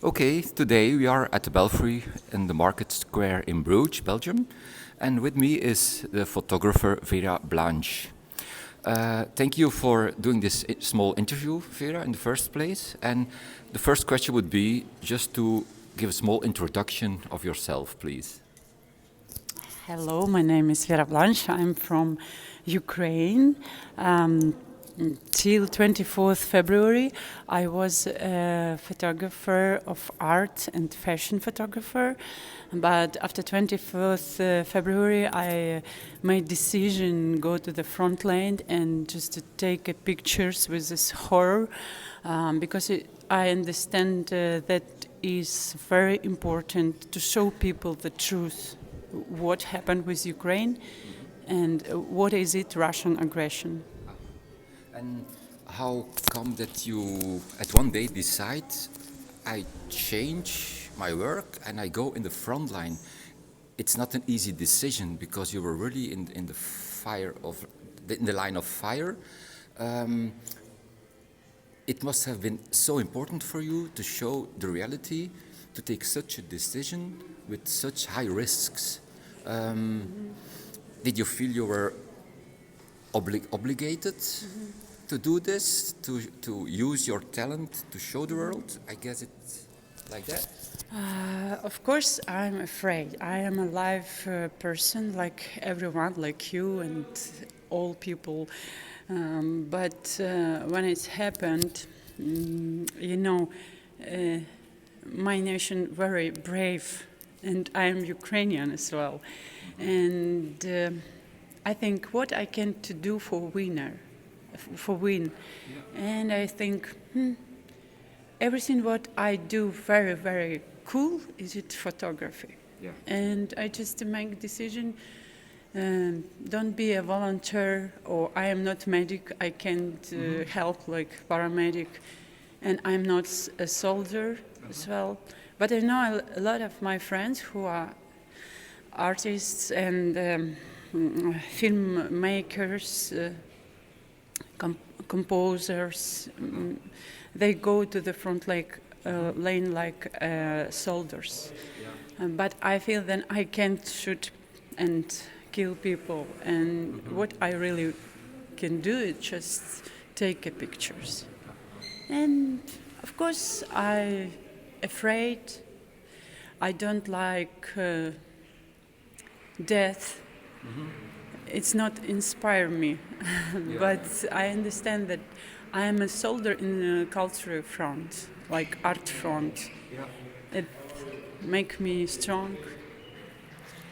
Okay, today we are at the Belfry in the Market Square in Bruges, Belgium, and with me is the photographer Vera Blansh. Thank you for doing this small interview, Vera, in the first place. And the first question would be just to give a small introduction of yourself, please. Hello, my name is Vera Blansh. I'm from Ukraine. Till 24th February, I was a photographer of art and fashion photographer. But after 24th February, I made decision go to the front line and just to take pictures with this horror, because I understand that is very important to show people the truth, what happened with Ukraine, and what is it Russian aggression. And how come that you at one day decide I change my work and I go in the front line? It's not an easy decision because you were really in the fire of in the line of fire. It must have been so important for you to show the reality, to take such a decision with such high risks. Did you feel you were obligated to do this, to use your talent to show the world? I guess it's like that. Of course, I'm afraid. I am a live person, like everyone, like you and all people. But when it happened, my nation very brave, and I am Ukrainian as well. And I think what I can to do for win. And I think everything what I do very, very cool is it photography. Yeah. And I just make decision, don't be a volunteer, or I am not medic, I can't help like paramedic, and I'm not a soldier as well. But I know a lot of my friends who are artists and filmmakers, composers. They go to the front lane like soldiers. But I feel then I can't shoot and kill people. And what I really can do is just take pictures. And of course I afraid. I don't like death. It's not inspire me, but I understand that I am a soldier in a cultural front, like art front. Yeah. It make me strong.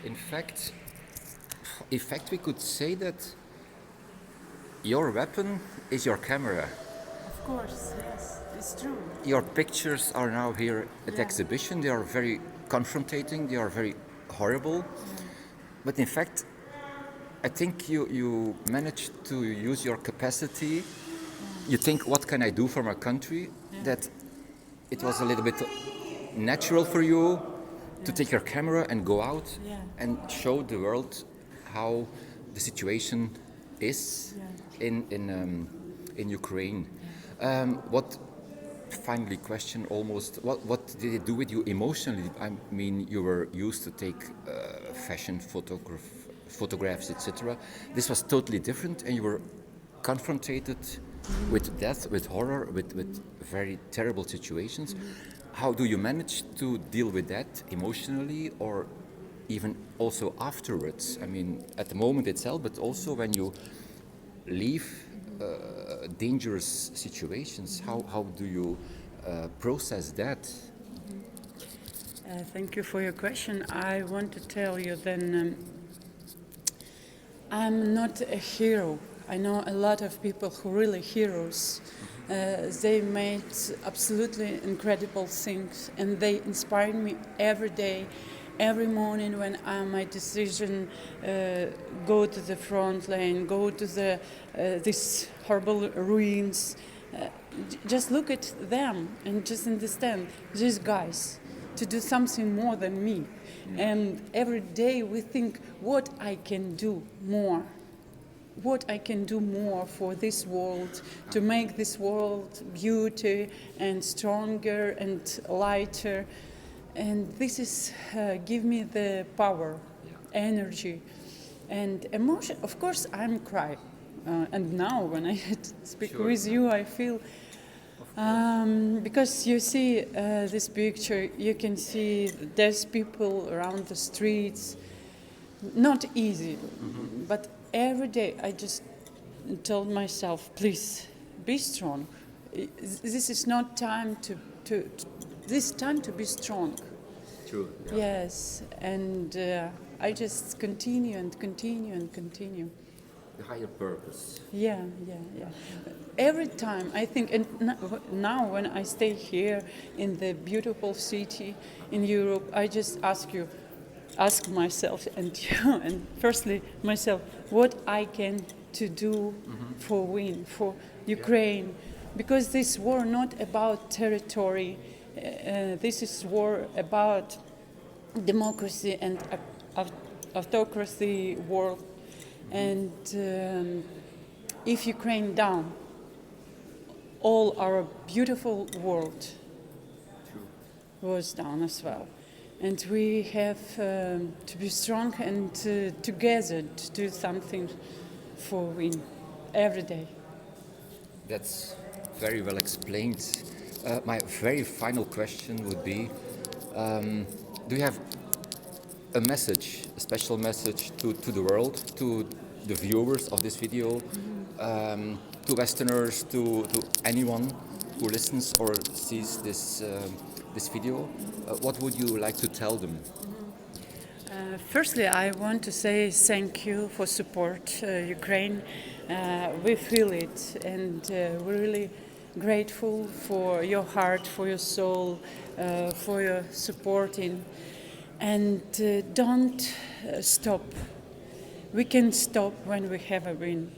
In fact, we could say that your weapon is your camera. Of course, yes, it's true. Your pictures are now here at the exhibition. They are very confronting. They are very horrible. But in fact, I think you managed to use your capacity. You think, what can I do for my country? That it was a little bit natural for you to take your camera and go out and show the world how the situation is in Ukraine. What finally question almost, what did it do with you emotionally? I mean, you were used to take fashion photographs, etc. This was totally different, and you were confronted with death, with horror, with very terrible situations. How do you manage to deal with that emotionally, or even also afterwards? I mean, at the moment itself, but also when you leave dangerous situations, how do you process that? Thank you for your question. I want to tell you then I'm not a hero. I know a lot of people who are really heroes. They made absolutely incredible things, and they inspired me every day, every morning when I made decision, go to the front line, go to the these horrible ruins. Just look at them and just understand these guys to do something more than me. And every day we think what I can do more. what I can do more for this world, to make this world beauty and stronger and lighter. And this is give me the power, energy, and emotion. Of course, I'm crying. And now when I speak with you, I feel, because you see this picture, you can see there's people around the streets. Not easy, but every day I just told myself, please, be strong. This is not time this time to be strong. True. Yeah. Yes, and I just continue and continue and continue. The higher purpose. Yeah. Every time I think, and now when I stay here in the beautiful city in Europe, I just ask myself and you, and firstly myself, what I can to do for Ukraine, because this war not about territory, this is war about democracy and autocracy world, and if Ukraine down, all our beautiful world was down as well. And we have to be strong and together to do something for win every day. That's very well explained. My very final question would be, do you have a message, a special message to the world, to the viewers of this video, to Westerners, to anyone who listens or sees this video? What would you like to tell them? Firstly, I want to say thank you for support Ukraine. We feel it, and we're really grateful for your heart, for your soul, for your supporting. And don't stop. We can stop when we have a win.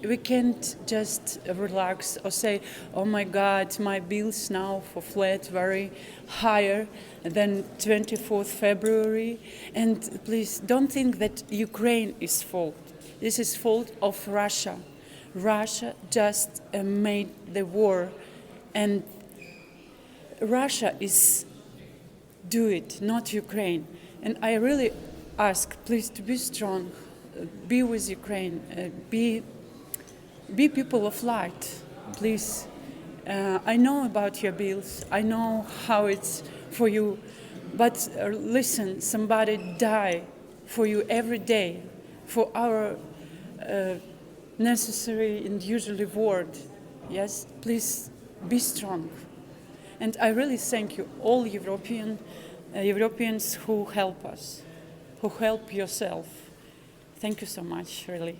We can't just relax or say, oh my God, my bills now for flat very higher than 24th February. And please don't think that Ukraine is fault. This is fault of Russia. Russia just made the war, and Russia is do it, not Ukraine. And I really ask, please, to be strong, be with Ukraine, be people of light, please. I know about your bills, I know how it's for you, but listen, somebody die for you every day, for our necessary and usually word. Yes, please be strong. And I really thank you, all Europeans who help us, who help yourself. Thank you so much, really.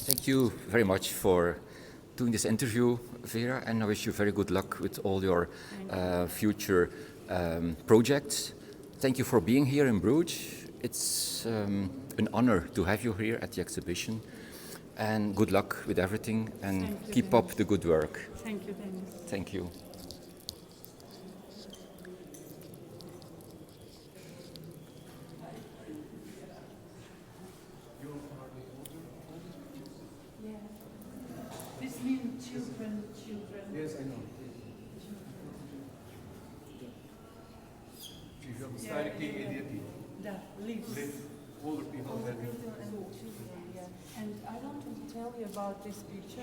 Thank you very much for doing this interview, Vera, and I wish you very good luck with all your future projects. Thank you for being here in Bruges. It's an honor to have you here at the exhibition. And good luck with everything, and keep up the good work. Thank you, Dennis. Thank you. This means children. Yes, I know. Starting immediately. Да, lives. Older people. And I want to tell you about this picture.